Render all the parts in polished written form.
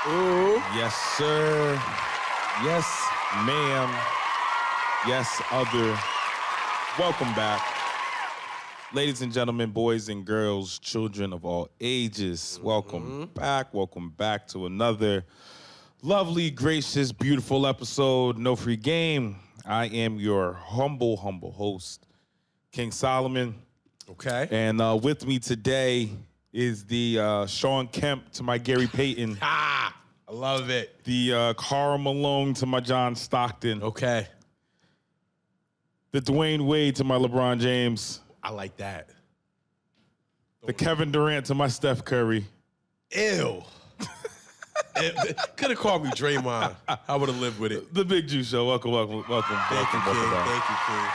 Ooh. Yes, sir. Yes, ma'am. Yes, other. Welcome back. Ladies and gentlemen, boys and girls, children of all ages, welcome back. Welcome back to another lovely, gracious, beautiful episode, No Free Game. I am your humble host, King Solomon. Okay. And with me today is the Sean Kemp to my Gary Payton. I love it. The Karl Malone to my John Stockton. Okay. The Dwayne Wade to my LeBron James. I like that. The Kevin Durant to my Steph Curry. Ew. Could have called me Draymond. I would have lived with it. The Big Juice Show. Welcome. Thank you, King. back. Thank you, King.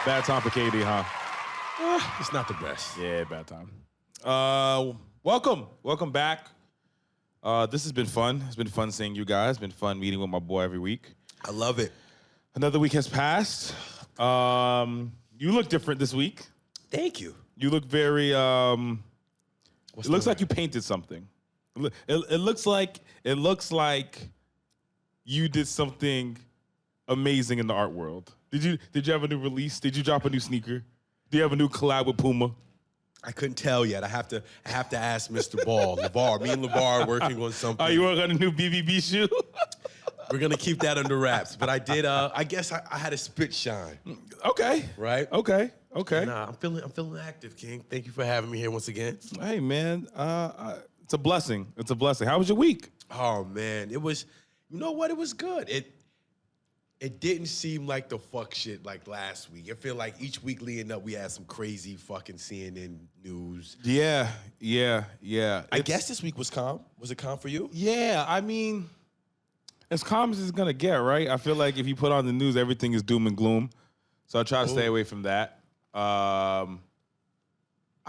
Bad time for KD, huh? It's not the best. Yeah, bad time. Welcome back. This has been fun. It's been fun seeing you guys. It's been fun meeting with my boy every week. I love it. Another week has passed. You look different this week. Thank you. You look very. It looks like you painted something. It looks like you did something amazing in the art world. Did you have a new release? Did you drop a new sneaker? Do you have a new collab with Puma? I couldn't tell yet. I have to ask Mr. Ball. LeVar. Me and LeVar are working on something. Oh, you working on a new BBB shoe? We're gonna keep that under wraps. But I did. I guess I had a spit shine. Okay. Right. Okay. Nah, I'm feeling active, King. Thank you for having me here once again. Hey, man. It's a blessing. It's a blessing. How was your week? Oh man, it was. You know what? It was good. It didn't seem like the fuck shit like last week. I feel like each week leading up, we had some crazy fucking CNN news. Yeah. I guess this week was calm. Was it calm for you? Yeah, I mean, as calm as it's gonna get, right? I feel like if you put on the news, everything is doom and gloom. So I try to stay away from that. I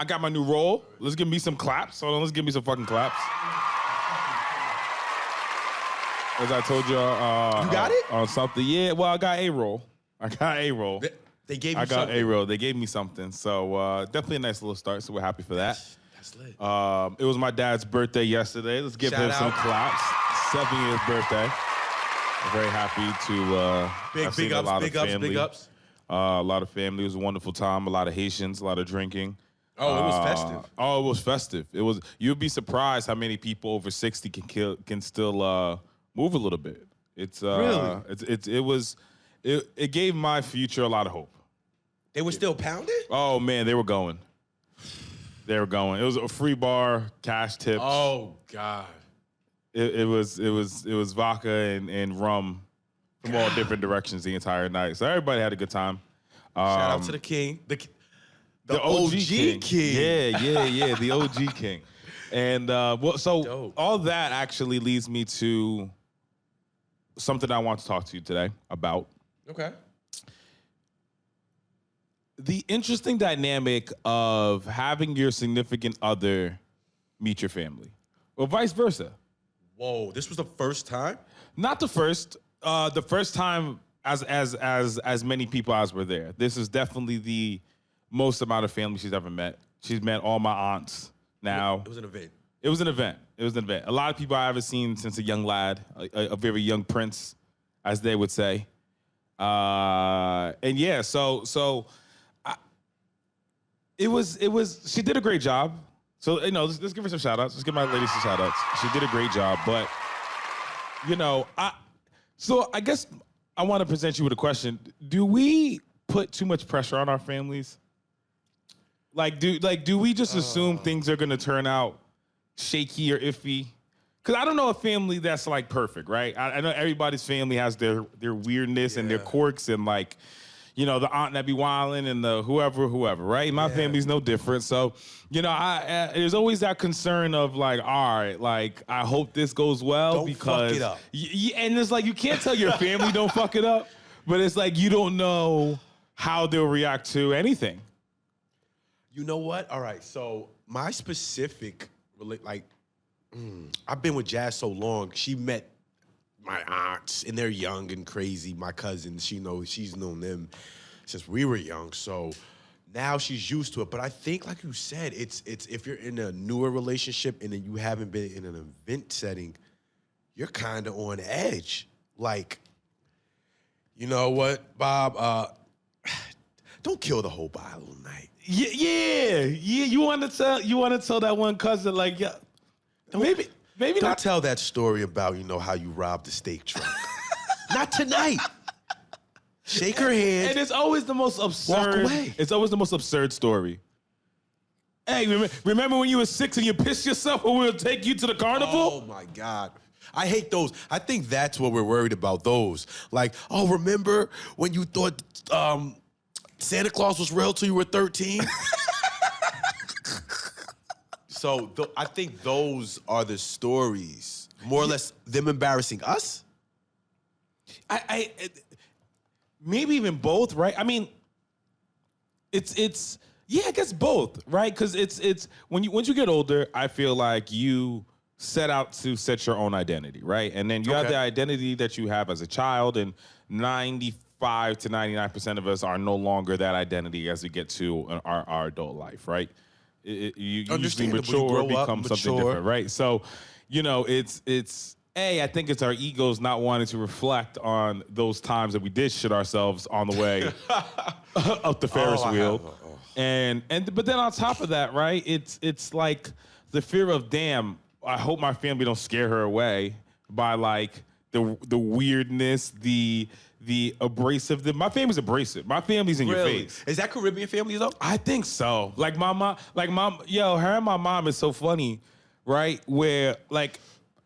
got my new role. Let's give me some claps. Hold on, let's give me some fucking claps. As I told you, you got it on something. Yeah, well, I got a role. They gave you I got something. a role. They gave me something. So definitely a nice little start. So we're happy for that. That's lit. It was my dad's birthday yesterday. Let's give Shout him some out. claps. 7 years birthday. I'm very happy to have seen a lot of family. Big ups. A lot of family. It was a wonderful time. A lot of Haitians. A lot of drinking. Oh, it was festive. Oh, it was festive. It was. You'd be surprised how many people over 60 can still move a little bit. It's Really? It gave my future a lot of hope. They were still pounding? Oh man, they were going. It was a free bar, cash tips. Oh God. It was vodka and rum from all different directions the entire night. So everybody had a good time. Shout out to the king. The OG king. Yeah, the OG king. And Dope. all that actually leads me to something I want to talk to you today about. Okay. The interesting dynamic of having your significant other meet your family, or vice versa. Whoa, this was the first time? Not the first. The first time as many people as were there. This is definitely the most amount of family she's ever met. She's met all my aunts now. It was an event. It was an event. A lot of people I haven't seen since a young lad, a very young prince, as they would say. And yeah, it was. She did a great job. So let's give her some shout outs. Let's give my lady some shout outs. She did a great job, but I guess I want to present you with a question. Do we put too much pressure on our families? Do we just assume things are gonna turn out shaky or iffy? Because I don't know a family that's like perfect, right? I know everybody's family has their weirdness and their quirks and the aunt that be wilding and the whoever, right? My family's no different. So, there's always that concern of all right, I hope this goes well Don't because fuck it up. And it's you can't tell your family don't fuck it up, but it's you don't know how they'll react to anything. You know what? All right, so my specific, I've been with Jazz so long. She met my aunts, and they're young and crazy. My cousins, she's known them since we were young. So now she's used to it. But I think, like you said, it's if you're in a newer relationship and then you haven't been in an event setting, you're kind of on edge. Like, you know what, Bob? Don't kill the whole bottle tonight. Yeah. You want to tell that one cousin like, yeah, maybe Don't not. tell that story about how you robbed the steak truck. Not tonight. Shake her hand. And it's always the most absurd. Walk away. It's always the most absurd story. Hey, remember when you were 6 and you pissed yourself when we would take you to the carnival? Oh my God. I hate those. I think that's what we're worried about, those. Like, oh, remember when you thought Santa Claus was real till you were 13? So I think those are the stories, more or less them embarrassing us. Maybe even both, right? I mean, it's yeah, I guess both, right? Because it's once you get older, I feel like you set out to set your own identity, right? And then you have the identity that you have as a child, and 95 to 99% of us are no longer that identity as we get to our adult life, right? You usually mature, become something different, right? So, it's I think it's our egos not wanting to reflect on those times that we did shit ourselves on the way up the Ferris wheel. But then on top of that, right? It's like the fear of, damn, I hope my family don't scare her away by like the weirdness, the abrasive. My family's abrasive. My family's in your face. Is that Caribbean family though? I think so. Like her and my mom is so funny, right? Where like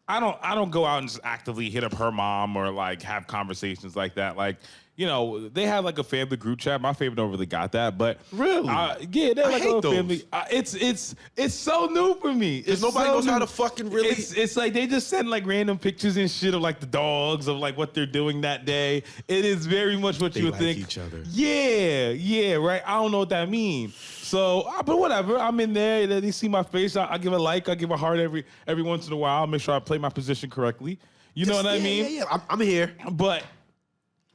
I don't go out and just actively hit up her mom or like have conversations like that. Like, they have like a family group chat. My family don't really got that, but really, yeah, they're like a those. family. It's so new for me. It's nobody so knows new. how to fucking really. It's like they just send like random pictures and shit of like the dogs of like what they're doing that day. It is very much what you would think. Each other. Yeah, right. I don't know what that means. So, but whatever. I'm in there. They see my face. I give a like. I give a heart every once in a while. Make sure I play my position correctly. You know what I mean? Yeah. I'm here.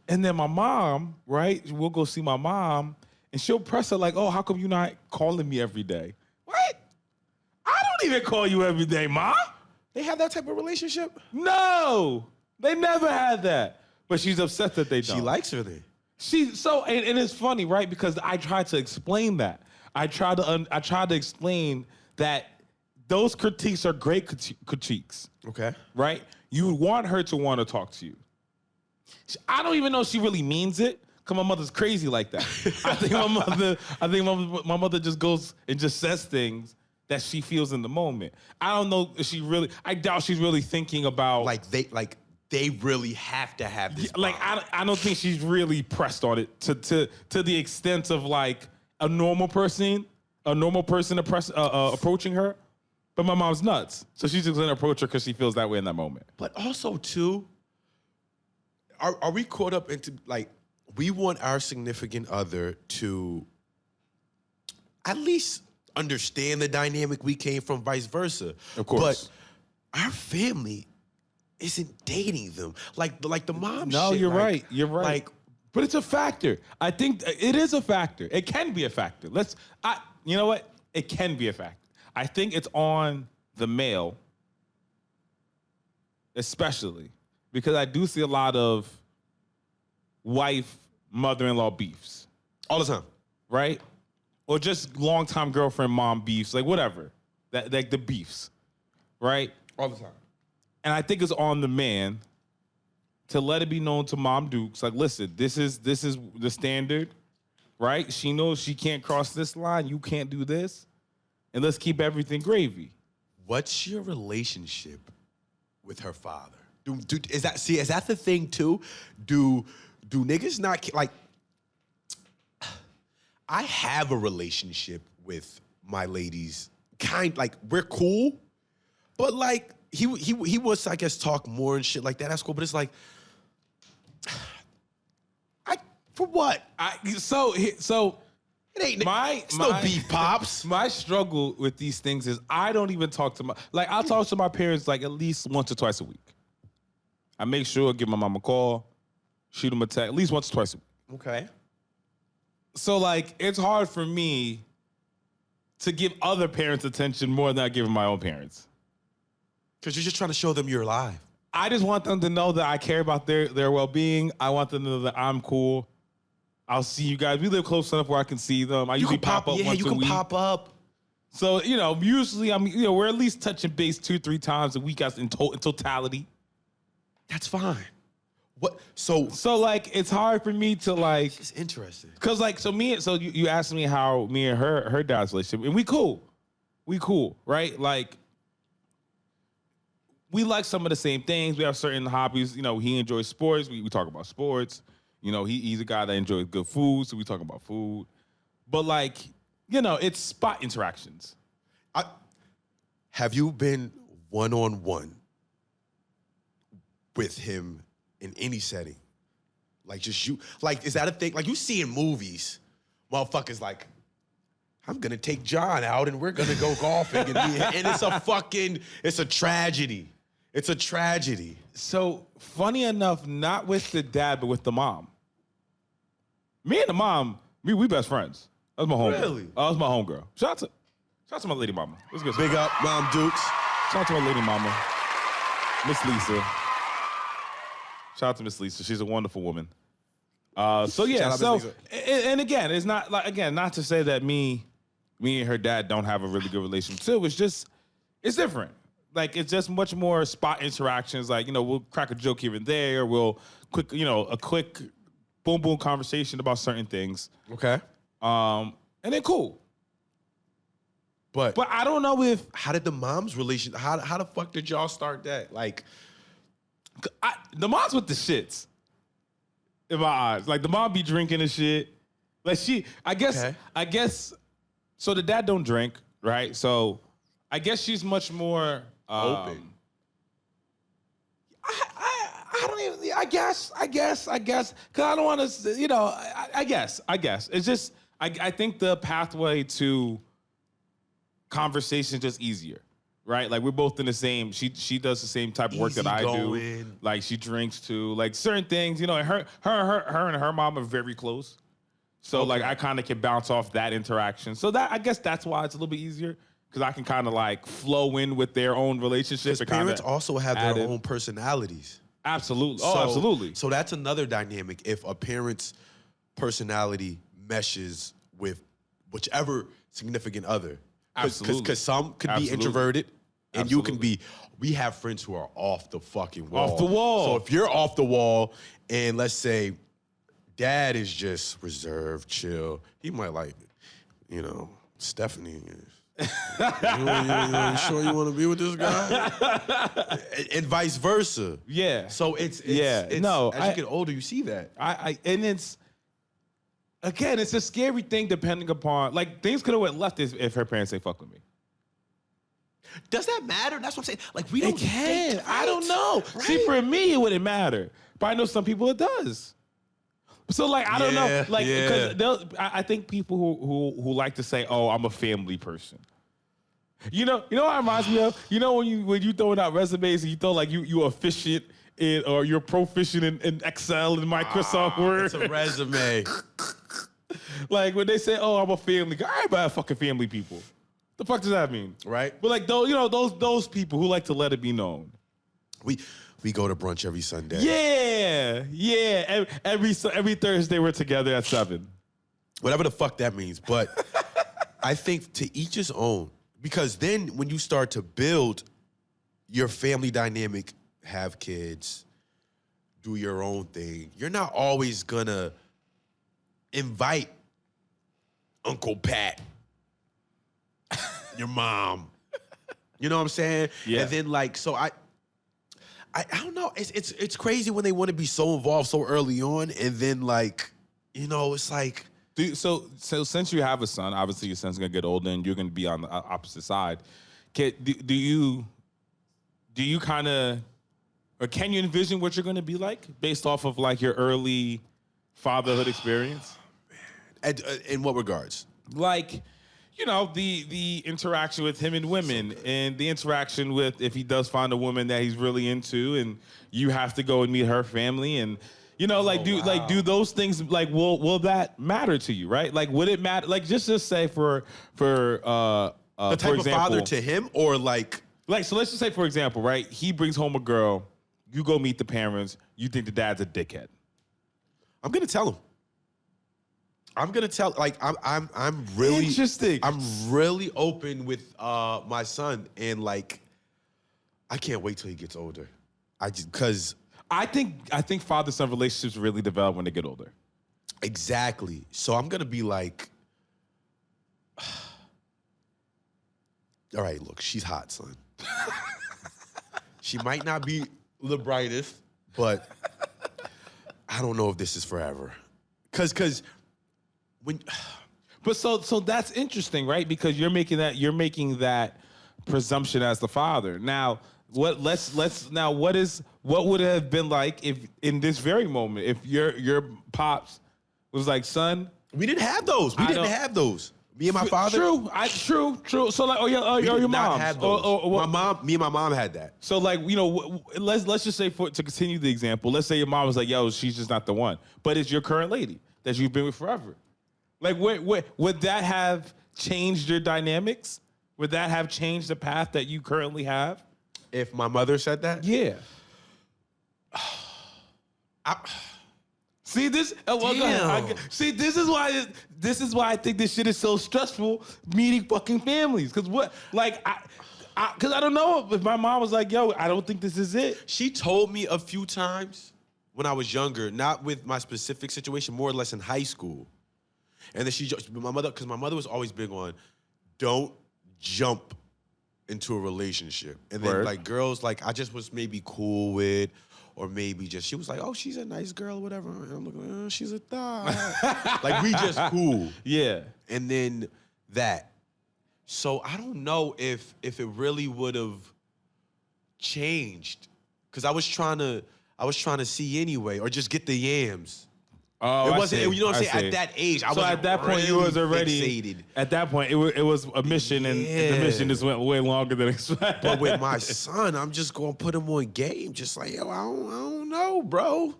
And then my mom, right? We'll go see my mom, and she'll press her like, "Oh, how come you're not calling me every day?" What? I don't even call you every day, Ma. They have that type of relationship? No, they never had that. But she's upset that they don't. She likes her then. And it's funny, right? Because I tried to explain that. I tried to explain that those critiques are great critiques. Okay. Right? You want her to want to talk to you. I don't even know if she really means it, because my mother's crazy like that. I think my mother just goes and just says things that she feels in the moment. I don't know if I doubt she's really thinking about they really have to have this. Like I don't think she's really pressed on it to the extent of like a normal person approaching her. But my mom's nuts, so she's just gonna approach her because she feels that way in that moment. But also too, are we caught up into like we want our significant other to at least understand the dynamic we came from, vice versa. Of course. But our family isn't dating them. Like the mom No, shit. you're right. You're right. Like, but it's a factor. I think it is a factor. It can be a factor. You know what? It can be a factor. I think it's on the male, especially, because I do see a lot of wife-mother-in-law beefs. all the time. Right? Or just longtime girlfriend-mom beefs, like whatever. Like the beefs, right? All the time. And I think it's on the man to let it be known to Mom Dukes, like, listen, this is the standard, right? She knows she can't cross this line. You can't do this. And let's keep everything gravy. What's your relationship with her father? Is that the thing too? Do niggas not like? I have a relationship with my ladies, like we're cool, but like he wants to, I guess, talk more and shit like that. That's cool, but it's like, for what? So it ain't no beef, pops. My struggle with these things is I don't even talk to I'll talk to my parents like at least once or twice a week. I make sure, give my mom a call, shoot them a text, at least once or twice a week. Okay. So like it's hard for me to give other parents attention more than I give my own parents. Because you're just trying to show them you're alive. I just want them to know that I care about their well-being. I want them to know that I'm cool. I'll see you guys. We live close enough where I can see them. I usually pop up once a week. Yeah, you can pop up. So, usually we're at least touching base 2-3 times a week in totality. That's fine. What? So like, it's hard for me to like. It's interesting. Cause like, you asked me how me and her dad's relationship, and we cool, right? Like, we like some of the same things. We have certain hobbies. He enjoys sports. We talk about sports. He's a guy that enjoys good food, so we talk about food. But like, it's spot interactions. Have you been one-on-one with him in any setting? Like, just you? Like, is that a thing? Like, you see in movies, motherfuckers like, I'm gonna take John out and we're gonna go golfing, and it's a tragedy. It's a tragedy. So, funny enough, not with the dad, but with the mom. Me and the mom, we best friends. That's my homegirl. Really? That's my homegirl. Shout out to my lady mama. Let's get Big up, Mom Dukes. Shout out to my lady mama, Miss Lisa. Shout out to Miss Lisa. She's a wonderful woman. So yeah. So and again, it's not like not to say that me and her dad don't have a really good relationship too. It's different. Like, it's just much more spot interactions. Like, we'll crack a joke here and there. We'll a quick boom boom conversation about certain things. Okay. And then cool. But I don't know if how did the mom's relation? How the fuck did y'all start that? Like, the mom's with the shits. In my eyes, like the mom be drinking and shit. Like I guess. So the dad don't drink, right? So I guess she's much more open. I don't even. I guess. Because I don't want to. I guess. It's just. I think the pathway to conversation is just easier, right? Like, we're both in the same. She does the same type of work that I do. Like, she drinks too. Like, certain things. And her and her mom are very close. So like, I kind of can bounce off that interaction. So I guess that's why it's a little bit easier. Because I can kind of like flow in with their own relationship. Because parents also have their own personalities. Absolutely. Absolutely. So that's another dynamic. If a parent's personality meshes with whichever significant other. Absolutely. Because some could be introverted and you can be. We have friends who are off the fucking wall. Off the wall. So if you're off the wall and let's say dad is just reserved, chill, he might like, Stephanie is. You sure you want to be with this guy? and vice versa. Yeah. So it's as you get older, you see that. And it's a scary thing depending upon, like, things could have went left if her parents ain't fuck with me. Does that matter? That's what I'm saying. Like, we don't. It can. Right? I don't know. Right? See, for me, it wouldn't matter, but I know some people it does. So like, I don't know, like, because I think people who like to say, "Oh, I'm a family person." You know what it reminds me of? When you throwing out resumes and you throw like you efficient in, or you're proficient in Excel and Microsoft Word. It's a resume. Like when they say, "Oh, I'm a family guy," everybody fucking family people. The fuck does that mean? Right. But like those people who like to let it be known. We go to brunch every Sunday. Yeah. Every Thursday we're together at 7. Whatever the fuck that means. But I think to each his own. Because then when you start to build your family dynamic, have kids, do your own thing, you're not always gonna invite Uncle Pat, your mom. You know what I'm saying? Yeah. And then like, so I don't know. It's crazy when they want to be so involved so early on, and then like, it's like. So since you have a son, obviously your son's gonna get older, and you're gonna be on the opposite side. Do you kind of, or can you envision what you're gonna be like based off of like your early fatherhood experience? In what regards? Like, the interaction with him and women, and the interaction with if he does find a woman that he's really into, and you have to go and meet her family, and do those things, like, will that matter to you, right? Like, would it matter? Like, just say for the type for example, of father to him, or like so let's just say, for example, right? He brings home a girl you go meet the parents, you think the dad's a dickhead. I'm gonna tell him. I'm gonna tell. Like I'm really interesting. I'm really open with my son, and like I can't wait till he gets older. Because I think father-son relationships really develop when they get older. exactly. So I'm gonna be like, all right, look, she's hot, son. She might not be the brightest, but I don't know if this is forever. Cause when But so that's interesting, right? Because you're making that presumption as the father. Now, what would it have been like if in this very moment, if your pops was like, son, we didn't have those. We didn't have those. Me and my father. True. So like, your did not mom. have those. Me and my mom had that. So like, let's just say to continue the example, let's say your mom was like, yo, she's just not the one, but it's your current lady that you've been with forever. Like, would that have changed your dynamics? Would that have changed the path that you currently have? If my mother said that? Yeah. See this? Go ahead. See, this is why I think this shit is so stressful. Meeting fucking families, because because I don't know if my mom was like, "Yo, I don't think this is it." She told me a few times when I was younger, not with my specific situation, more or less in high school, and then because my mother was always big on, don't jump into a relationship, and then like girls, like I just was maybe cool with. Or maybe just, she was like, oh, she's a nice girl or whatever. And I'm looking, she's a thot. Like, we just cool. Yeah. And then that. So I don't know if it really would have changed. Because I was trying to see anyway, or just get the yams. Oh, it wasn't, you know what I'm saying? see. At that age, I was at that point, you was already fixated. At that point, it was a mission, and the mission just went way longer than expected. But with my son, I'm just gonna put him on game. Just like, yo, I don't know, bro.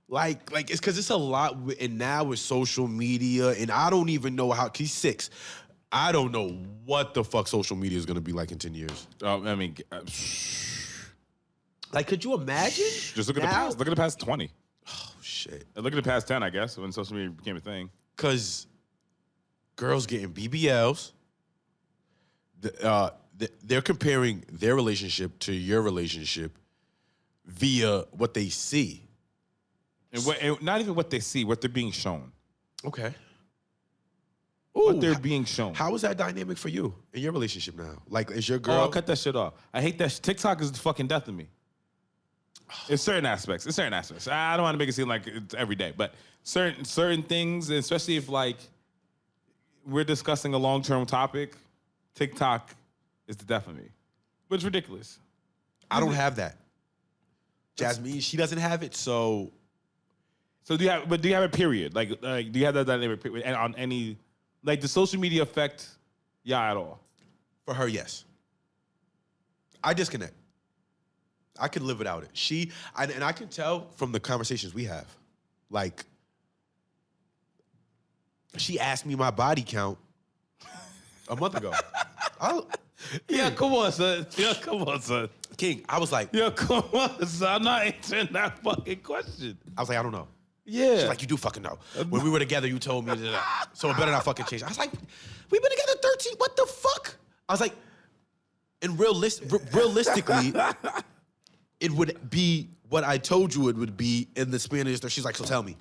Like it's because it's a lot, and now with social media, and I don't even know how. He's 6. I don't know what the fuck social media is gonna be like in 10 years. I mean, like, could you imagine? Just look at the past 20. Oh shit. And look at the past 10, I guess, when social media became a thing. Because girls getting BBLs, they're comparing their relationship to your relationship via what they see. And not even what they see, what they're being shown. Okay. What they're being shown. How is that dynamic for you in your relationship now? Like, is your girl... Oh, cut that shit off. I hate that. TikTok is the fucking death of me. In certain aspects. I don't want to make it seem like it's every day, but certain things, especially if like we're discussing a long-term topic, TikTok is the death of me. But it's ridiculous. I don't have that. Jasmine, she doesn't have it, so do you have a period? Like do you have that dynamic period? And on any, like, does social media affect at all? For her, yes. I disconnect. I could live without it. And I can tell from the conversations we have. Like, she asked me my body count a month ago. Come on, son. King, I was like... come on, son. I'm not answering that fucking question. I was like, I don't know. Yeah. She's like, you do fucking know. When we were together, you told me that. So it better not fucking change. I was like, we've been together 13, what the fuck? I was like, and realistically... it would be what I told you it would be in the span of this. She's like, so tell me.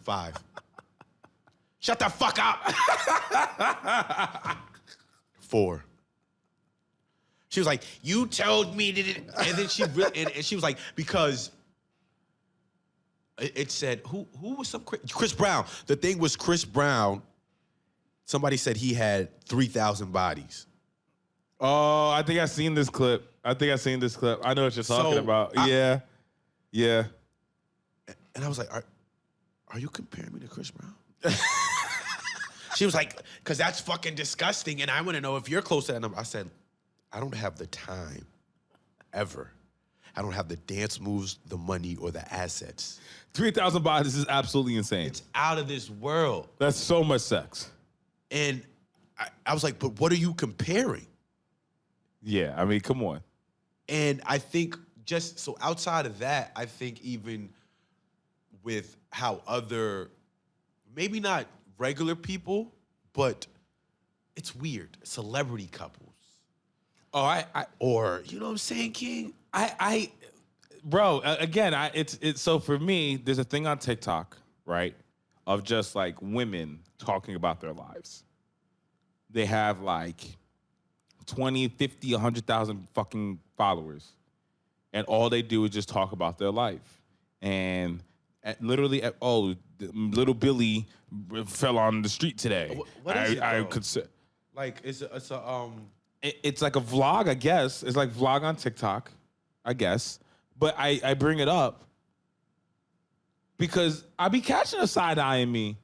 5. Shut the fuck up. 4. She was like, you told me that it, and then she was like, because it said, who was Chris Brown. The thing was Chris Brown, somebody said he had 3,000 bodies. Oh, I think I've seen this clip. I know what you're talking about. Yeah. And I was like, are you comparing me to Chris Brown? She was like, because that's fucking disgusting, and I want to know if you're close to that number. I said, I don't have the time, ever. I don't have the dance moves, the money, or the assets. 3,000 bodies is absolutely insane. It's out of this world. That's so much sex. And I was like, but what are you comparing? Yeah, I mean, come on. And I think just so outside of that, I think even with how other, maybe not regular people, but it's weird. Celebrity couples. Oh, Or, you know what I'm saying, King? Bro, again, it's so for me, there's a thing on TikTok, right, of just like women talking about their lives. They have like 20, 50, 100,000 fucking followers. And all they do is just talk about their life. And little Billy fell on the street today. What is it, I though? could say. Like, it's It's like a vlog, I guess. It's like vlog on TikTok, I guess. But I bring it up because I be catching a side eyeing me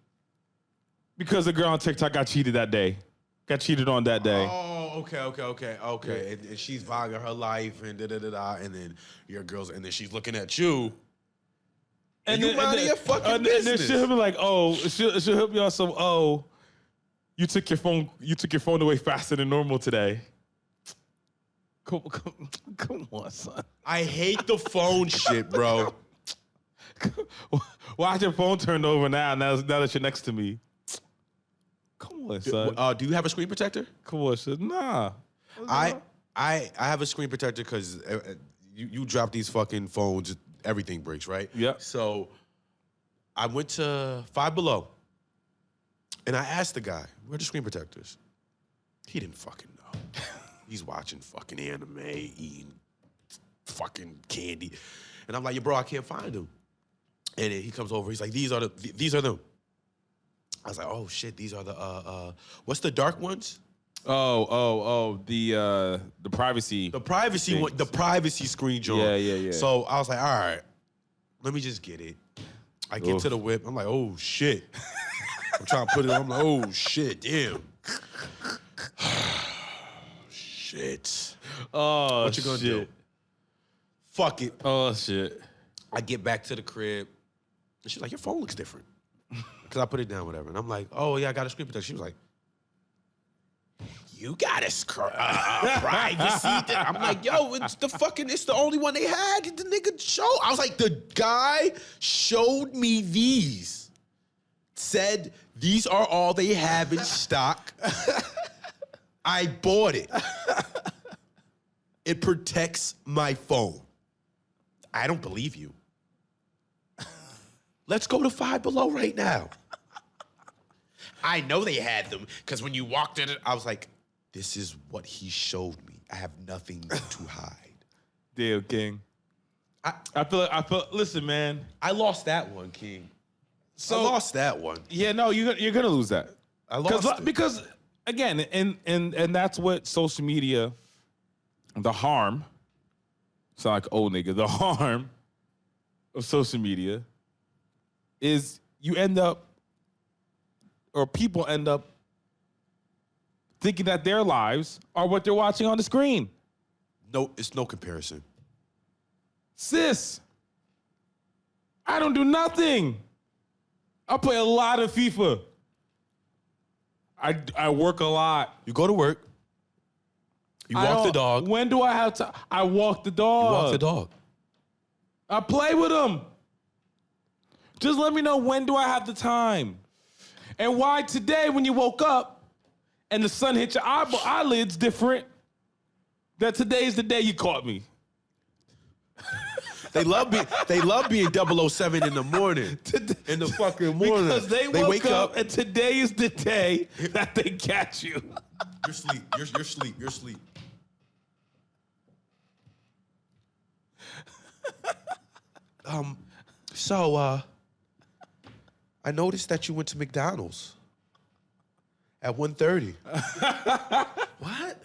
because the girl on TikTok got cheated that day. Got cheated on that day. Oh, okay. Yeah. And she's vlogging her life and da-da-da-da, and then your girl's, and then she's looking at you. And you minding your fucking business. And then she'll be like, she'll help you on some, you took your phone away faster than normal today. Come on, son. I hate the phone shit, bro. Why is your phone turned over now that you're next to me? Come on, son. Do you have a screen protector? Come on, son. Nah. I have a screen protector because you drop these fucking phones, everything breaks, right? Yeah. So I went to Five Below, and I asked the guy, "Where are the screen protectors?" He didn't fucking know. He's watching fucking anime, eating fucking candy, and I'm like, "Yo, bro, I can't find them." And then he comes over. He's like, "These are them." I was like, "Oh shit, these are the what's the dark ones?" The privacy. The privacy things. one, the privacy screen joint. Yeah. So I was like, all right, let me just get it. I get to the whip. I'm like, oh shit. I'm trying to put it on. I'm like, oh shit, damn. Shit. Oh, What you gonna do? Fuck it. Oh, shit. I get back to the crib. And she's like, your phone looks different. Because I put it down, whatever. And I'm like, oh yeah, I got a screen protector. She was like, you got a privacy. I'm like, yo, it's the only one they had. The nigga showed. I was like, the guy showed me these. Said these are all they have in stock. I bought it. It protects my phone. I don't believe you. Let's go to Five Below right now. I know they had them because when you walked in it, I was like, this is what he showed me. I have nothing to hide. Damn, King. I feel. Listen, man. I lost that one, King. I lost that one. Yeah, no, you're gonna lose that. I lost it. Because again, and that's what social media, the harm. Sound like old nigga. The harm of social media is you end up, or people end up thinking that their lives are what they're watching on the screen. No, it's no comparison. Sis, I don't do I play a lot of FIFA. I work a lot. You go to work. You walk the dog. When do I have time? I walk the dog. You walk the dog. I play with him. Just let me know when do I have the time. And why today when you woke up and the sun hit your eyelids different, that today's the day you caught me. They love being 007 in the morning. In the fucking morning. Because they wake up and today is the day that they catch you. You're asleep. You're asleep. So I noticed that you went to McDonald's at 1:30. What?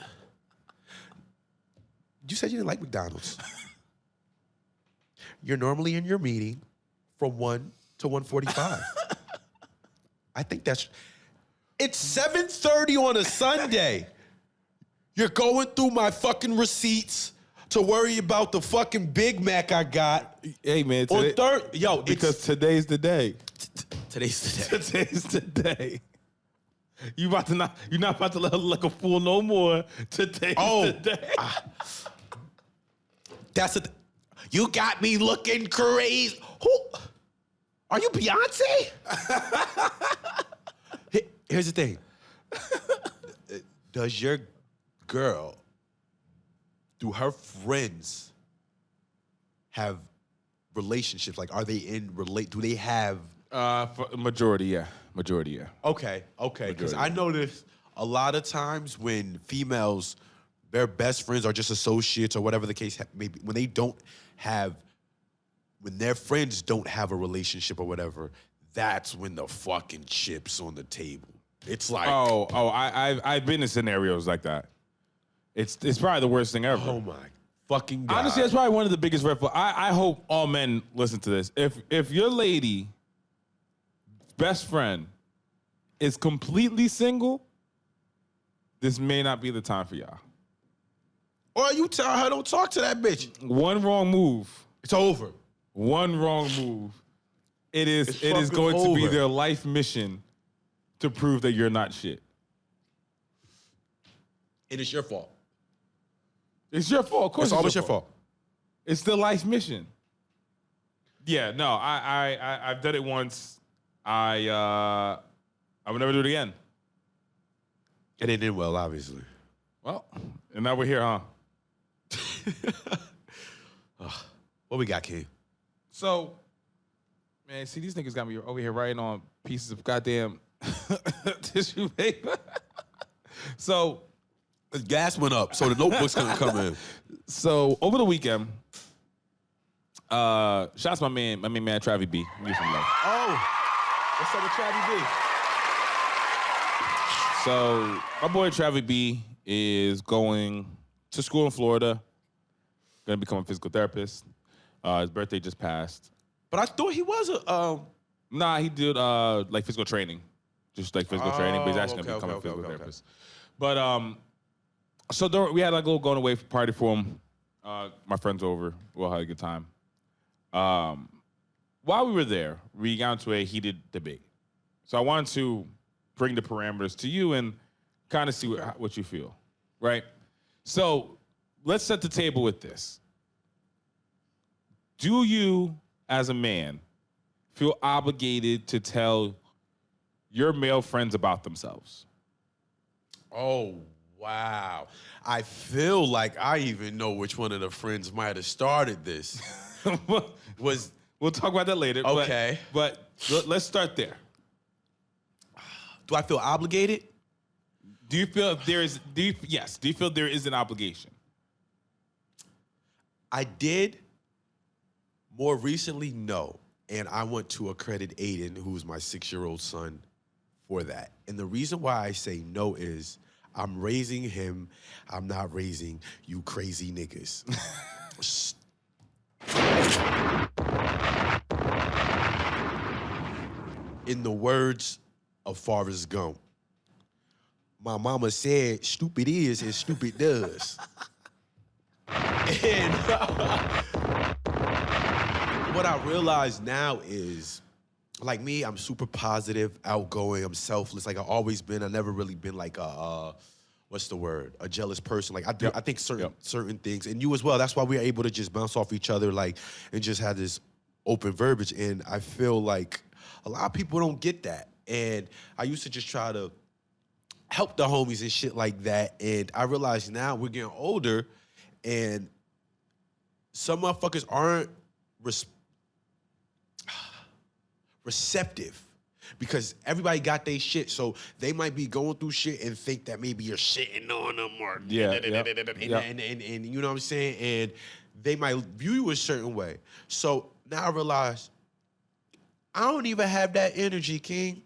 You said you didn't like McDonald's. You're normally in your meeting from 1 to 1:45. I think it's 7:30 on a Sunday. You're going through my fucking receipts to worry about the fucking Big Mac I got. Hey, man. Because today's the day. Today's the day. Today's the day. You're not about to look like a fool no more. Today's the day. That's the. You got me looking crazy. Who? Are you Beyonce? Here's the thing. Does your girl, do her friends have relationships? Like, are they do they have? For majority, yeah. Okay. Because I notice a lot of times when females, their best friends are just associates or whatever the case may be, when their friends don't have a relationship or whatever, that's when the fucking chips on the table. It's like, I've been in scenarios like that. It's probably the worst thing ever. oh my fucking God. Honestly, that's probably one of the biggest red flags. I hope all men listen to this. If your lady best friend is completely single, this may not be the time for y'all. Or you tell her, don't talk to that bitch. One wrong move. It's over. One wrong move. It is fucking going to be over. their life mission to prove that you're not shit. And it's your fault. It's your fault. Of course, It's always your fault. It's the life mission. Yeah, no, I've done it once. I would never do it again. And it did well, obviously. Well, and now we're here, huh? What we got, King? So, man, see, these niggas got me over here writing on pieces of goddamn tissue paper. So, The gas went up, so the notebook's gonna come in. So over the weekend, shouts my man Travi B. Give me some love. Oh, what's up with Travis B? So my boy Travi B is going to school in Florida. Gonna become a physical therapist. His birthday just passed. But I thought he was a. Nah, he did like physical training, just like physical training. But he's actually gonna become a physical okay. therapist. But so we had like a little going away party for him. My friends over. We all had a good time. While we were there, we got into a heated debate. So I wanted to bring the parameters to you and kind of see what you feel, right? So let's set the table with this. Do you, as a man, feel obligated to tell your male friends about themselves? Oh, wow. I feel like I even know which one of the friends might have started this. We'll talk about that later. Okay. But let's start there. Do I feel obligated? Do you feel there is? Do you feel there is an obligation? I did. More recently, no. And I want to accredit Aiden, who's my 6-year-old son, for that. And the reason why I say no is I'm raising him. I'm not raising you crazy niggas. In the words of Forrest Gump, my mama said, stupid is as stupid does. And what I realize now is, like me, I'm super positive, outgoing, I'm selfless. Like I've always been. I've never really been like a what's the word? A jealous person. Like I do. Yep. I think certain things, and you as well. That's why we're able to just bounce off each other, like, and just have this open verbiage. And I feel like a lot of people don't get that. And I used to just try to help the homies and shit like that. And I realize now we're getting older, and some motherfuckers aren't receptive because everybody got their shit, so they might be going through shit and think that maybe you're shitting on them or and you know what I'm saying, and they might view you a certain way. So now I realize I don't even have that energy, King.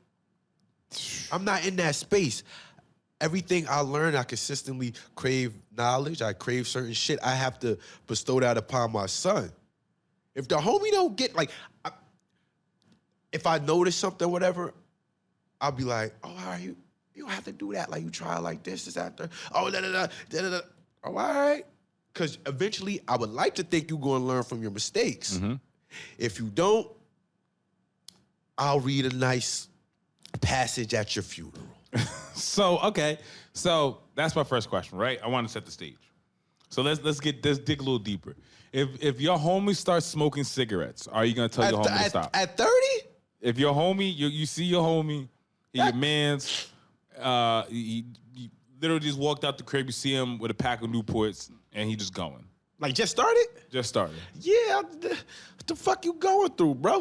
I'm not in that space. Everything I learn, I consistently crave knowledge. I crave certain shit. I have to bestow that upon my son. If the homie don't get, like, if I notice something, whatever, I'll be like, oh, all right, you don't have to do that. Like, you try like this after. Oh, da-da-da. Oh, all right. Because eventually, I would like to think you're going to learn from your mistakes. Mm-hmm. If you don't, I'll read a nice passage at your funeral. So, okay. So, that's my first question, right? I want to set the stage. So let's dig a little deeper. If your homie starts smoking cigarettes, are you gonna tell your homie to stop? At 30? If your homie, you see your homie, your man's, he literally just walked out the crib, you see him with a pack of Newports, and he just going. Like, just started? Just started. Yeah, what the fuck you going through, bro?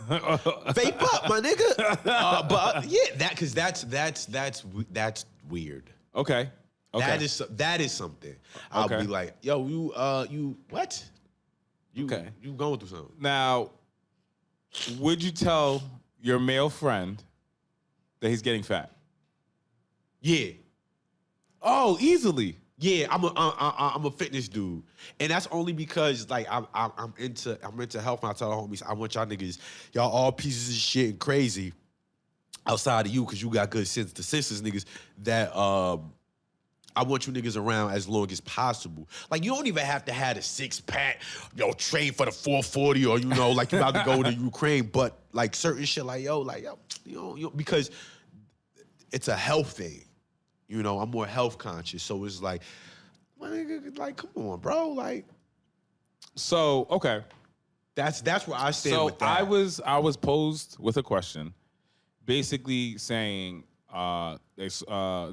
Vape up, my nigga. But yeah, because that's weird. Okay. That is something. I'll be like, yo, you what? You going through something. Now, would you tell your male friend that he's getting fat? Yeah. Oh, easily. Yeah, I'm a fitness dude, and that's only because like I'm into health. And I tell the homies, I want y'all niggas, y'all all pieces of shit and crazy outside of you, because you got good sense. The senses niggas that I want you niggas around as long as possible. Like, you don't even have to have a 6-pack, train for the 440, or like you about to go to Ukraine, but like certain shit, like because it's a health thing. I'm more health conscious, so it's like, my nigga, like, come on, bro, like. So okay, that's where I stand with that. I was posed with a question, basically saying they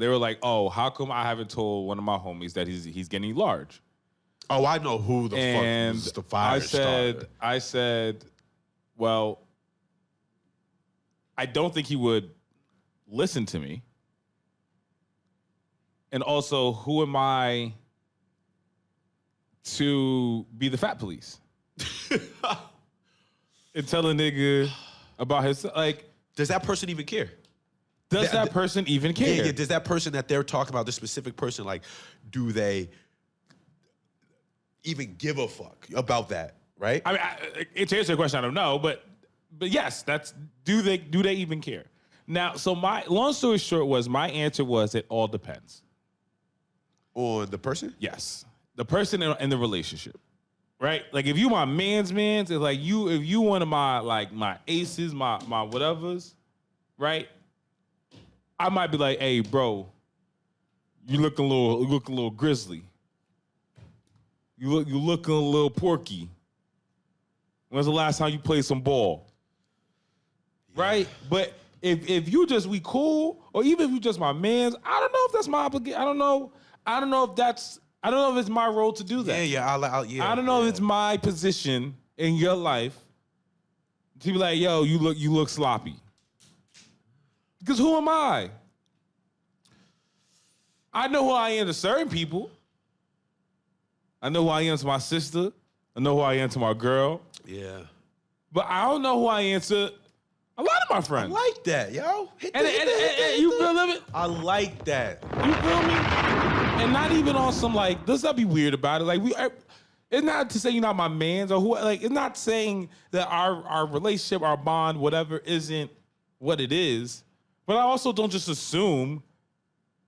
were like, oh, how come I haven't told one of my homies that he's getting large? Oh, I know who the fuck was the fire starter. I said, well, I don't think he would listen to me. And also, who am I to be the fat police? And tell a nigga about his, like... Does that person even care? Does that person even care? Yeah, does that person that they're talking about, this specific person, like, do they even give a fuck about that, right? I mean, to answer your question, I don't know, but yes, do they even care? Now, so my long story short was, my answer was, it all depends. On the person? Yes. The person in the relationship. Right? Like, if you my man's, it's like if you one of my aces, my whatevers, right? I might be like, hey, bro, you looking a little grizzly. You looking a little porky. When's the last time you played some ball? Yeah. Right? But if you just we cool, or even if you just my man's, I don't know if that's my obligation. I don't know if it's my role to do that. Yeah. I don't know if it's my position in your life to be like, yo, you look sloppy. Because who am I? I know who I am to certain people. I know who I am to my sister. I know who I am to my girl. Yeah. But I don't know who I am to a lot of my friends. I like that, yo. You feel it? I like that. You feel me? And not even on some like, let's not be weird about it. Like it's not to say you're not my man's or who. Like, it's not saying that our relationship, our bond, whatever, isn't what it is. But I also don't just assume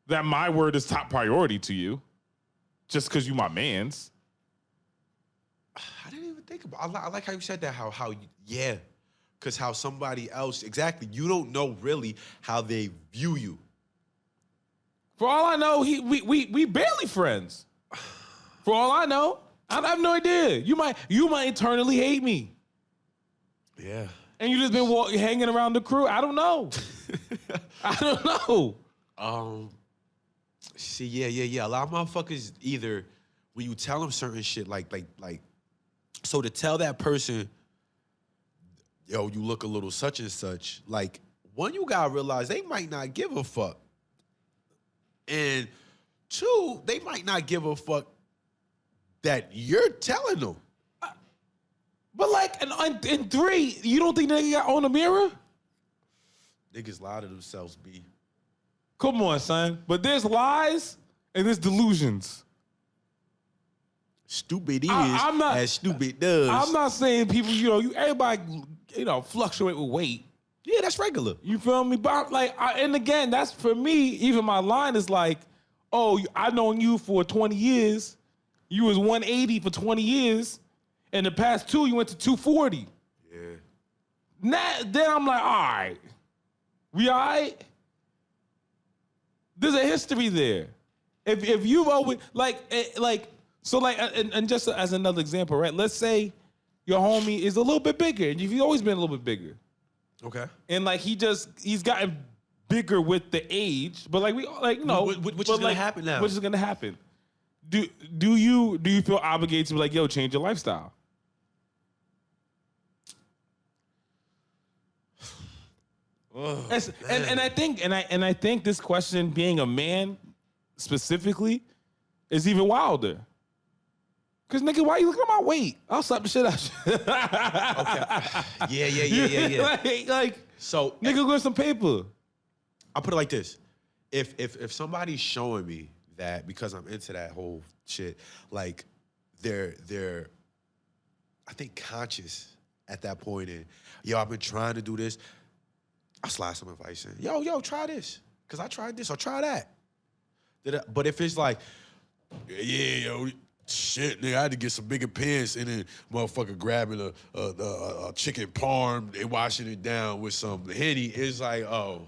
that my word is top priority to you, just because you my man's. I didn't even think about. I like how you said that. How yeah, because how somebody else exactly. You don't know really how they view you. For all I know, we barely friends. For all I know, I have no idea. You might internally hate me. Yeah. And you just been hanging around the crew. I don't know. I don't know. See, yeah. A lot of motherfuckers either when you tell them certain shit, like, so to tell that person, yo, you look a little such and such. Like, one, you gotta realize they might not give a fuck. And two, they might not give a fuck that you're telling them. But like, and three, you don't think they got on the mirror? Niggas lie to themselves, B. Come on, son. But there's lies and there's delusions. Stupid is as stupid does. I'm not saying people, everybody, fluctuate with weight. Yeah, that's regular. You feel me? But and again, that's for me, even my line is like, oh, I've known you for 20 years. You was 180 for 20 years. In the past 2, you went to 240. Yeah. Then I'm like, all right. We all right? There's a history there. If you've always, So like, and just as another example, right? Let's say your homie is a little bit bigger, and you've always been a little bit bigger, Okay. and like he's gotten bigger with the age, but like Which is gonna happen now. Which is gonna happen. Do you feel obligated to be like, yo, change your lifestyle? Oh, and I think this question, being a man specifically, is even wilder. Cause nigga, why you looking at my weight? I'll slap the shit out you. Okay. Yeah. like, So nigga, go get some paper. I'll put it like this: if somebody's showing me that, because I'm into that whole shit, like they're I think conscious at that point, and yo, I've been trying to do this. I slide some advice in. Yo, try this. Cause I tried this or try that. But if it's like, yeah, yo, shit, nigga, I had to get some bigger pants, and then motherfucker grabbing a chicken parm and washing it down with some Henny, it's like, oh,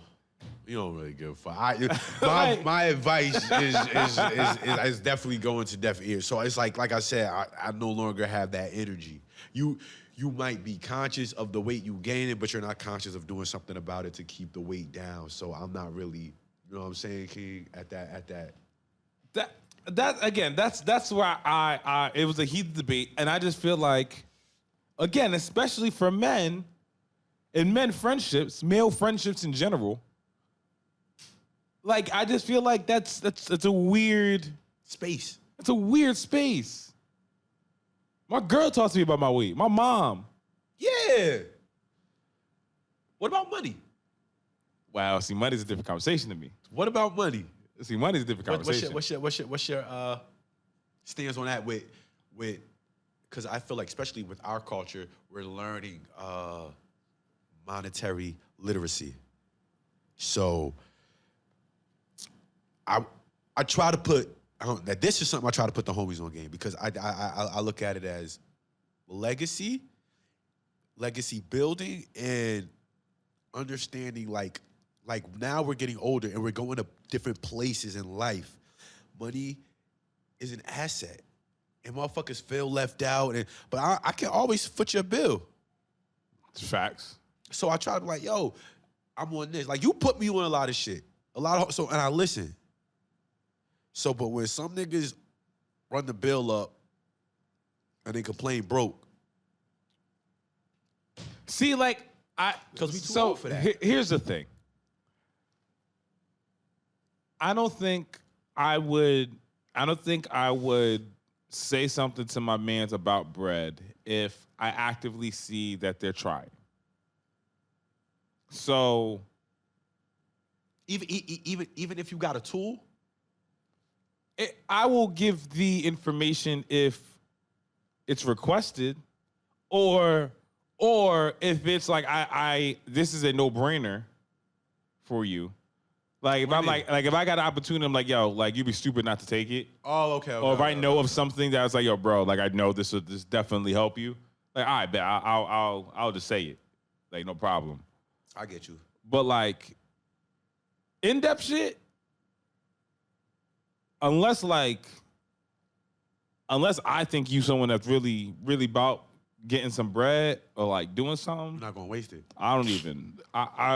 you don't really give a fuck. My advice is definitely going to deaf ears. So it's like I said, I no longer have that energy. You might be conscious of the weight you gaining, but you're not conscious of doing something about it to keep the weight down. So I'm not really, you know what I'm saying, King, at that. That again, that's where I it was a heated debate, and I just feel like, again, especially for men, in men friendships, male friendships in general, like I just feel like that's a weird Space. It's a weird space. My girl talks to me about my weight. My mom. Yeah. What about money? Wow, see, money's a different conversation to me. What about money? See, money's a different conversation. What's your stance on that with because I feel like, especially with our culture, we're learning monetary literacy. So I try to put that this is something I try to put the homies on game, because I look at it as legacy building, and understanding like now we're getting older and we're going to different places in life. Money is an asset, and motherfuckers feel left out. But I can always foot your bill. It's facts. So I try to be like, yo, I'm on this. Like, you put me on a lot of shit, and I listen. So, but when some niggas run the bill up and they complain broke, see, like because we too old for that. Here's the thing. I don't think I would say something to my mans about bread if I actively see that they're trying. So even if you got a tool, I will give the information if it's requested, or if it's like this is a no-brainer for you. Like if I'm like if I got an opportunity, I'm like, yo, like you'd be stupid not to take it. Oh, okay. Or if I know of something that was like, yo, bro, like I know this will definitely help you. Like, all right, bet I'll just say it, like no problem. I get you. But like in-depth shit, unless I think you someone that's really, really about getting some bread or like doing something, I'm not gonna waste it. I don't even,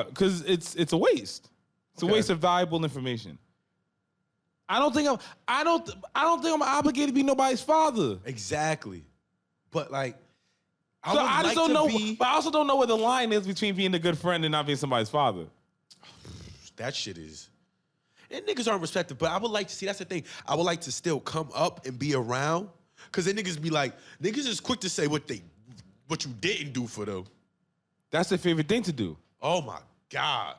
because it's a waste. It's a waste of valuable information. I don't think I'm obligated to be nobody's father. Exactly. But like, But I also don't know where the line is between being a good friend and not being somebody's father. That shit is. And niggas aren't respected, but I would like to see, that's the thing. I would like to still come up and be around, because then niggas be like, niggas is quick to say what you didn't do for them. That's their favorite thing to do. Oh my God.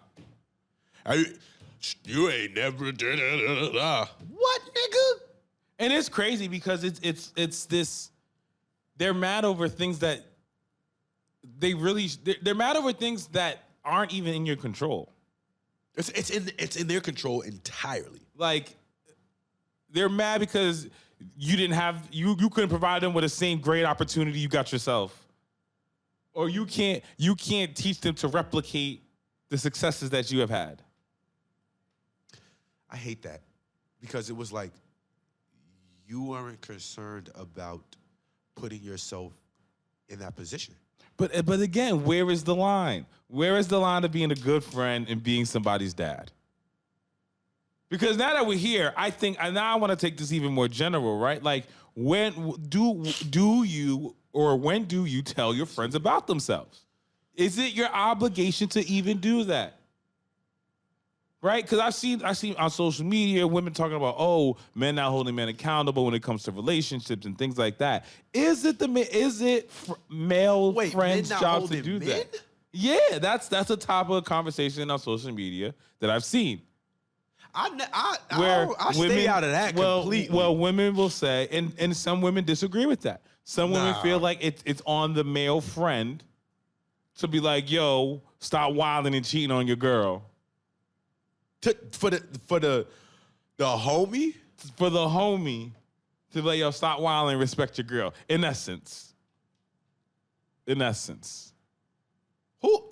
You ain't never did it. What, nigga? And it's crazy because it's this, they're mad over things that they're mad over things that aren't even in your control. It's in their control entirely. Like, they're mad because you couldn't provide them with the same great opportunity you got yourself. Or you can't teach them to replicate the successes that you have had. I hate that, because it was like, you aren't concerned about putting yourself in that position. But again, where is the line? Where is the line of being a good friend and being somebody's dad? Because now that we're here, I think, and now I want to take this even more general, right? Like, when do you or when do you tell your friends about themselves? Is it your obligation to even do that? Right? Because I've seen on social media women talking about, oh, men not holding men accountable when it comes to relationships and things like that. Is it male friends' men not job to holding do men? that? Yeah, that's a topic of conversation on social media that I've seen. I stay out of that completely. Well, women will say, and some women disagree with that. Some women feel like it's on the male friend to be like, yo, stop wilding and cheating on your girl. For the homie? For the homie to be like, yo, stop wilding and respect your girl. In essence. Who?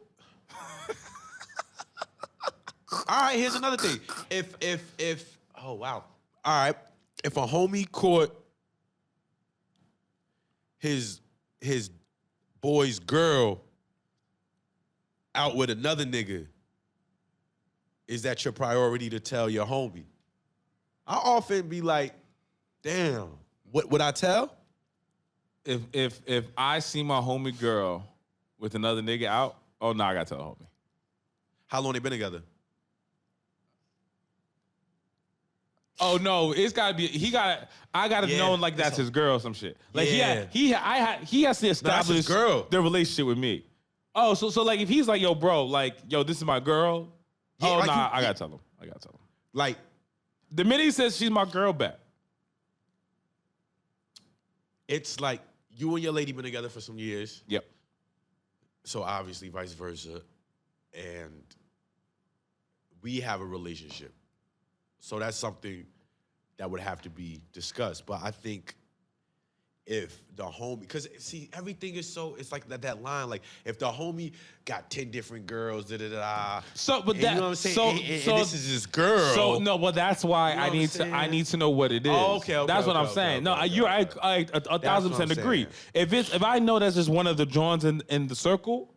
All right, here's another thing. If oh wow. All right. If a homie caught his boy's girl out with another nigga, is that your priority to tell your homie? I often be like, damn, what would I tell? If I see my homie girl with another nigga out, oh no, I gotta tell the homie. How long they been together? Oh no, it's gotta be. I gotta know like that's his girl or some shit. Like he has to establish the relationship with me. Oh, so like if he's like, yo, bro, like, yo, this is my girl. Yeah, oh like nah, I gotta tell him. Like The minute he says she's my girl, bet. it's like you and your lady been together for some years. Yep. So obviously vice versa. And we have a relationship. So that's something that would have to be discussed. But I think if the homie, because see, everything is so, it's like that line, like if the homie got 10 different girls, So, but and that, you know what I'm saying? And this is his girl. So no, well that's why You know I need to know what it is. Oh, okay, that's what I'm saying. No, I 1,000% agree. If I know that's just one of the Johns in the circle,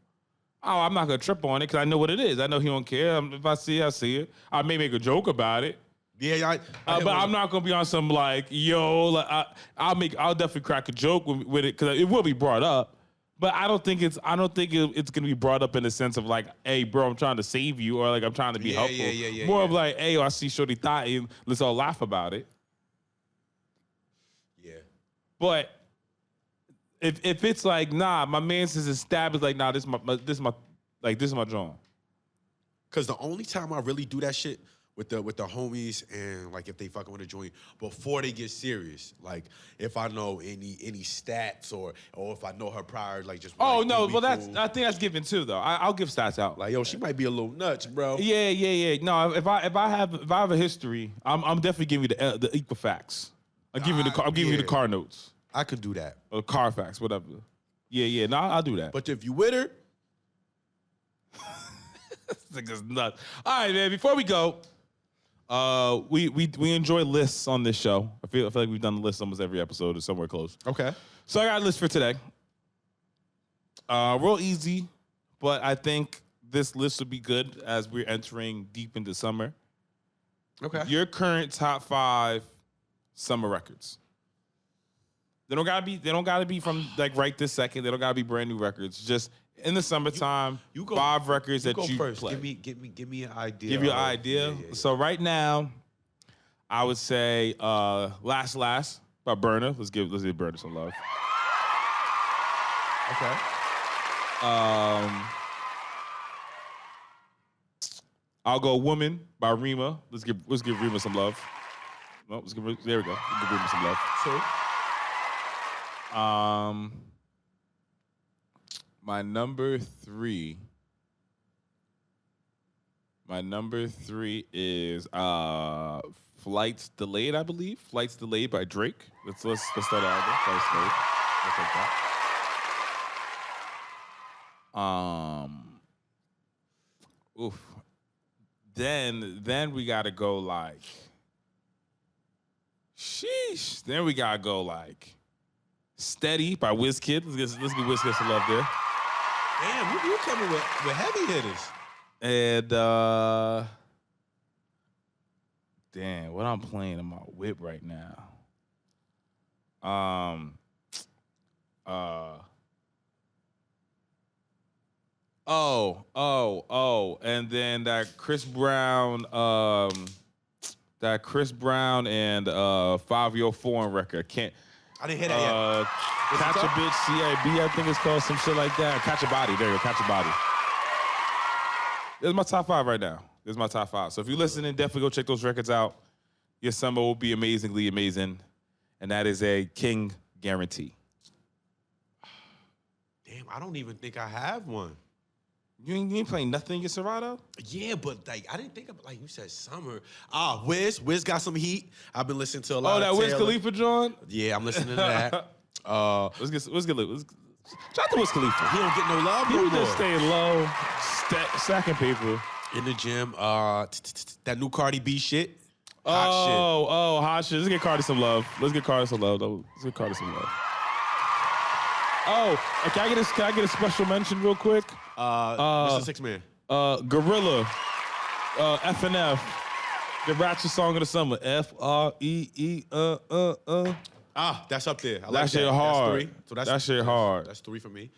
oh, I'm not gonna trip on it because I know what it is. I know he don't care. If I see it, I see it. I may make a joke about it. Yeah, but I'm not gonna be on some like, yo, like, I'll definitely crack a joke with it because it will be brought up. But I don't think it's gonna be brought up in the sense of like, hey, bro, I'm trying to save you, or like I'm trying to be helpful. More of like, hey, I see Shorty thought, and let's all laugh about it. Yeah. But if it's like, nah, my man's is established, like, nah, this is my John. Because the only time I really do that shit with the homies and like if they fucking with a joint before they get serious, like if I know any stats or if I know her prior, like just oh like, no, well cool. I think that's given too though. I'll give stats out. Like yo, she might be a little nuts, bro. Yeah. No, if I have a history, I'm definitely giving you the equal facts. I'm giving you the car notes. I could do that. Or car facts, whatever. Yeah. No, I'll do that. But if you with her, this nigga's nuts. All right, man. Before we go. We enjoy lists on this show. I feel like we've done the list almost every episode or somewhere close. okay. So I got a list for today. Real easy, but I think this list will be good as we're entering deep into summer. Okay. Your current top 5 summer records. They don't gotta be from like right this second. They don't gotta be brand new records. Just in the summertime, you go, 5 records that you first. play. Give me an idea. Give you an idea. Yeah. So right now, I would say Last by Burner. Let's give Burner some love. Okay. I'll go Woman by Rima. Let's give Rima some love. No, there we go. Let's give Rima some love. True. My number 3 is Flights Delayed, I believe. Flights Delayed by Drake. Let's start out. Flights Delayed. I'll take that. Oof. Then we gotta go like Sheesh. Then we gotta go like Steady by Wizkid. Let's get Wizkid some love there. Damn, you coming with heavy hitters. And damn, what I'm playing in my whip right now. And then that Chris Brown and 5-Year Foreign record. I didn't hear that yet. Catch a Bitch, CIB, I think it's called, some shit like that. Catch a Body, there you go, Catch a Body. This is my top 5 right now. This is my top 5. So if you're listening, definitely go check those records out. Your summer will be amazingly amazing. And that is a King guarantee. Damn, I don't even think I have one. You ain't playing nothing in your Serato? Yeah, but like I didn't think of, like you said, summer. Wiz got some heat. I've been listening to a lot. Oh, that of Wiz Taylor. Khalifa joint? Yeah, I'm listening to that. Let's get shout out to Wiz Khalifa. He don't get no love He no was more. just staying low, stacking paper. In the gym, that new Cardi B shit. Hot shit. Let's get Cardi some love. Oh, can I get a special mention real quick? Mr. Six Man. Gorilla, FNF, the ratchet song of the summer. FREE. That's up there. I like That shit hard. That's 3. So That shit hard. That's 3 for me.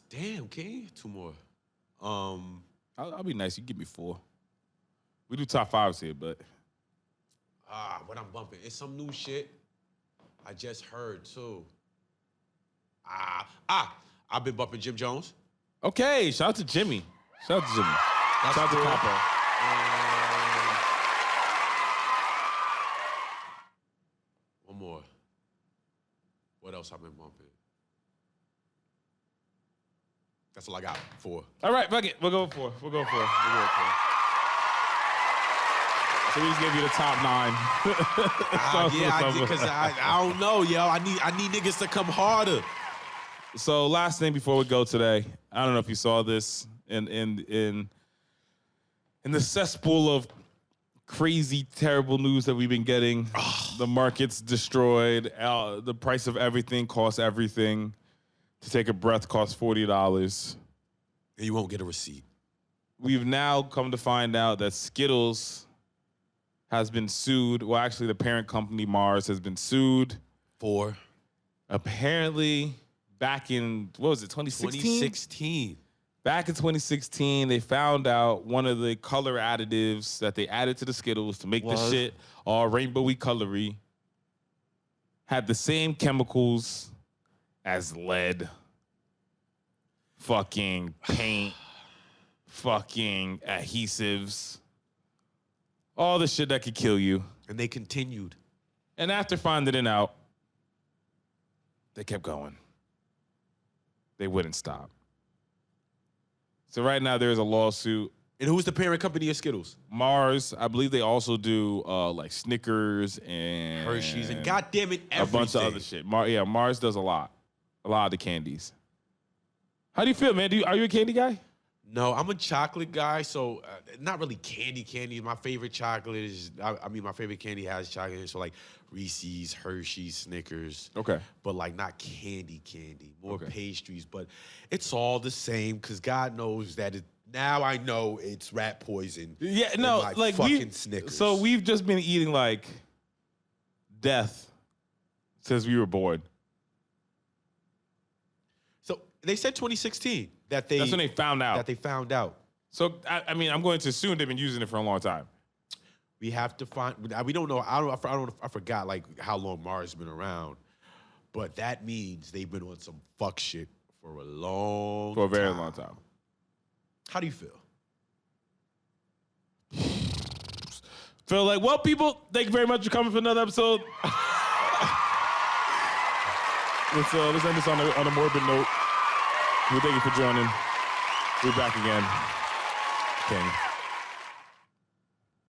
Damn, King. 2 more. I'll be nice. You give me 4. We do top 5s here, but What I'm bumping. It's some new shit I just heard too. I've been bumping Jim Jones. okay. Shout out to Jimmy. That's Shout out to cool. Papa. One more. What else I've been bumping? That's all I got. 4. All right, fuck it. We'll go 4. So we just gave you the top 9. Because I don't know, yo. I need niggas to come harder. So last thing before we go today, I don't know if you saw this in the cesspool of crazy, terrible news that we've been getting. The market's destroyed. The price of everything costs everything. To take a breath costs $40. And you won't get a receipt. We've now come to find out that Skittles has been sued. Well, actually, the parent company, Mars, has been sued. For? Apparently, back in, 2016? 2016. Back in 2016, they found out one of the color additives that they added to the Skittles to make the shit all rainbowy colory had the same chemicals as lead, fucking paint, fucking adhesives, all the shit that could kill you. And they continued. And after finding it out, they kept going. They wouldn't stop. So right now there's a lawsuit. And who's the parent company of Skittles? Mars, I believe they also do like Snickers and Hershey's and goddamn it, everything. a bunch of other shit. Mars does a lot of the candies. How do you feel, man? Are you a candy guy? No, I'm a chocolate guy, so not really candy. My favorite chocolate is, my favorite candy has chocolate, so like Reese's, Hershey's, Snickers. Okay. But like not candy, more pastries. But it's all the same, because God knows that now I know it's rat poison. Yeah, no, like fucking Snickers. So we've just been eating like death since we were born. So they said 2016 that's when they found out. That they found out. So I'm going to assume they've been using it for a long time. We have to find. We don't know. I forgot like how long Mars has been around, but that means they've been on some fuck shit for a very long time. How do you feel? Feel like, well, people, thank you very much for coming for another episode. Let's end this on a morbid note. We thank you for joining. We're back again. King.